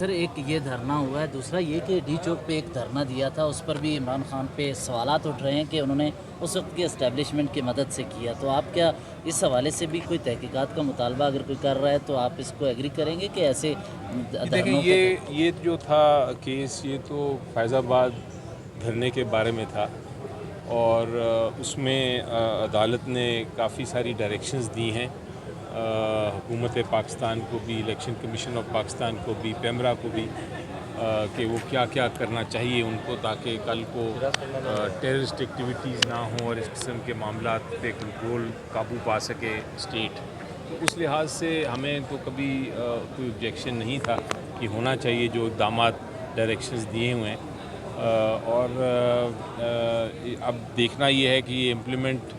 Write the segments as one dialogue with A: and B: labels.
A: Sir एक ये धरना हुआ है, दूसरा ये कि डी चौक पे एक धरना दिया था, उस पर भी इमरान खान पे सवालात उठ रहे हैं कि उन्होंने उस वक्त की एस्टेब्लिशमेंट की मदद से किया। तो आप क्या इस हवाले से भी कोई तहकीकात का मुतालबा अगर कोई कर रहा है तो आप इसको एग्री करेंगे कि ऐसे
B: देखिए
A: धरनों का
B: ये जो था केस, ये तो फैज़ाबाद धरने के बारे में था और उसमें अदालत ने काफ़ी सारी डायरेक्शंस दी हैं हुकूमत पाकिस्तान को भी, इलेक्शन कमीशन ऑफ पाकिस्तान को भी, पेमरा को भी कि वो क्या क्या करना चाहिए उनको, ताकि कल को टेररिस्ट एक्टिविटीज़ ना हों और इस किस्म के मामलात पे कंट्रोल काबू पा सके स्टेट। तो उस लिहाज से हमें तो कभी कोई ऑब्जेक्शन नहीं था कि होना चाहिए जो इक़दामात डायरेक्शंस दिए हुए हैं। अब देखना ये है कि ये इम्प्लीमेंट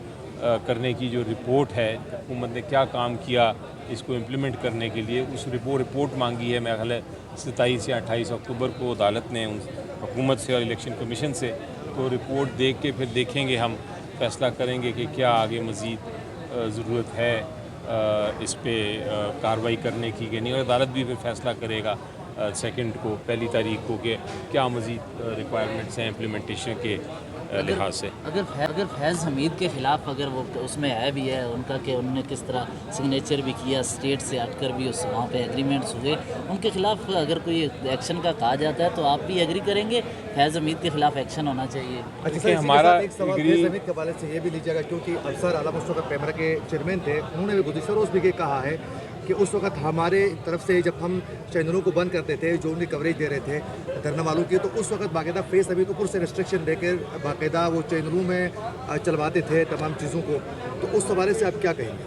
B: करने की जो रिपोर्ट है, हुकूमत ने क्या काम किया इसको इम्प्लीमेंट करने के लिए, उस रिपोर्ट मांगी है। मेरा ख्याल है 27 या 28 अक्टूबर को अदालत ने उन हुकूमत से और इलेक्शन कमीशन से, तो रिपोर्ट देख के फिर देखेंगे, हम फैसला करेंगे कि क्या आगे मज़ीद ज़रूरत है इस पर कार्रवाई करने की कि नहीं, और अदालत भी फिर फैसला करेगा सेकंड को, पहली तारीख को, कि क्या मज़ीद रिक्वायरमेंट्स हैं इम्प्लीमेंटेशन के लिहाज से।
A: अगर फैज़ हमीद के ख़िलाफ़ अगर वो उसमें है भी है उनका कि उन्होंने किस तरह सिग्नेचर भी किया, स्टेट से हटकर भी उस वहाँ पे एग्रीमेंट्स हुए, उनके ख़िलाफ़ अगर कोई एक्शन का कहा जाता है तो आप भी एग्री करेंगे फैज़ हमीद के ख़िलाफ़ एक्शन होना चाहिए?
C: अच्छा सर, हमारा एक सवाल फैज़ हमीद के हवाले से ये भी लीजिएगा, क्योंकि अफसर आलम उस वक्त पेमरा के चेयरमैन थे, उन्होंने भी गुज़िश्ता रोज़ भी ये कहा है कि उस वक्त हमारे तरफ से जब हम चैनलों को बंद करते थे, जो उनकी कवरेज दे रहे थे धरना वालों की, तो उस वक्त बाकायदा फैज़ हमीद ऊपर से रिस्ट्रिक्शन देकर बाकायदा वो चैनलों में चलवाते थे तमाम चीज़ों को। तो उस हवाले से आप क्या कहेंगे?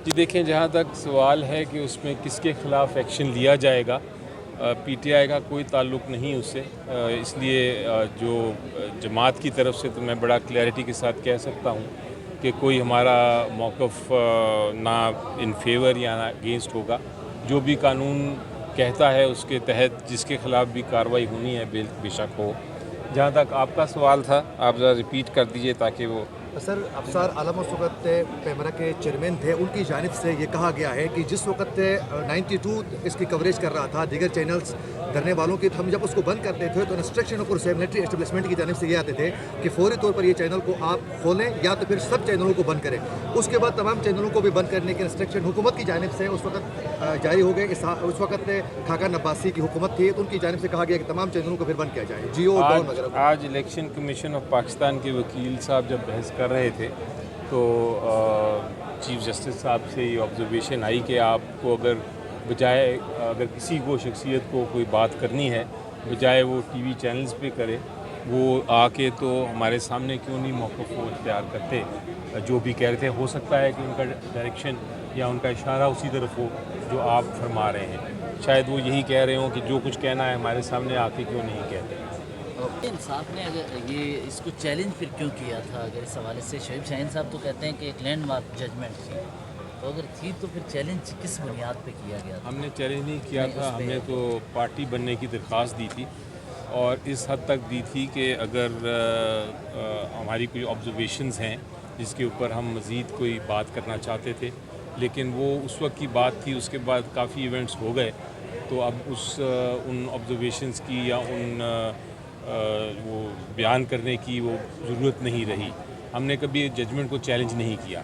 B: जी देखें, जहाँ तक सवाल है कि उसमें किसके ख़िलाफ़ एक्शन लिया जाएगा, पीटीआई का कोई ताल्लुक़ नहीं उससे, इसलिए जो जमात की तरफ से तो मैं बड़ा क्लैरिटी के साथ कह सकता हूँ कि कोई हमारा मौक़िफ़ ना इन फेवर या ना अगेंस्ट होगा। जो भी कानून कहता है उसके तहत जिसके ख़िलाफ़ भी कार्रवाई होनी है बेशक हो। जहाँ तक आपका सवाल था, आप ज़रा रिपीट कर दीजिए ताकि वो।
C: सर, अफसर आलम उस वक्त पेमरा के चेयरमैन थे, उनकी जानिब से ये कहा गया है कि जिस वक्त 92 इसकी कवरेज कर रहा था दीगर चैनल्स धरने वालों की, तो हम जब उसको बंद करते थे तो इंस्ट्रक्शन और मिलिट्री एस्टेब्लिशमेंट की जानिब से ये आते थे कि फौरी तौर पर ये चैनल को आप खोलें या तो फिर सब चैनलों को बंद करें। उसके बाद तमाम चैनलों को भी बंद करने के इंस्ट्रक्शन हुकूमत की जानिब से उस वक्त जारी हो गए। उस वक्त खाकान अब्बासी की हुकूमत थी, तो उनकी जानिब से कहा गया कि तमाम चैनलों को फिर बंद किया जाए, जियो डॉन वगैरह।
B: आज इलेक्शन कमीशन ऑफ पाकिस्तान के वकील साहब जब बहस कर रहे थे तो चीफ जस्टिस साहब से ये ऑब्जर्वेशन आई कि आपको अगर किसी को शख्सियत को कोई बात करनी है, बजाय वो टीवी चैनल्स पे करे, वो आके तो हमारे सामने क्यों नहीं मौक़िफ़ वो इख्तियार करते। जो भी कह रहे थे, हो सकता है कि उनका डायरेक्शन या उनका इशारा उसी तरफ हो जो आप फरमा रहे हैं। शायद वो यही कह रहे हों कि जो कुछ कहना है हमारे सामने आके क्यों नहीं कहते।
A: इंसाफ ने अगर ये इसको चैलेंज फिर क्यों किया था? अगर इस हवाले से शोएब शाहीन साहब तो कहते हैं कि एक लैंडमार्क जजमेंट थी, तो अगर थी तो फिर चैलेंज किस बुनियाद पे किया गया था?
B: हमने चैलेंज नहीं किया था, हमने तो पार्टी बनने की दरख्वास्त दी थी और इस हद तक दी थी कि अगर हमारी कोई ऑब्जर्वेशंस हैं जिसके ऊपर हम मज़ीद कोई बात करना चाहते थे, लेकिन वो उस वक्त की बात थी, उसके बाद काफ़ी इवेंट्स हो गए, तो अब उन ऑब्जर्वेशंस की या वो बयान करने की वो ज़रूरत नहीं रही। हमने कभी जजमेंट को चैलेंज नहीं किया।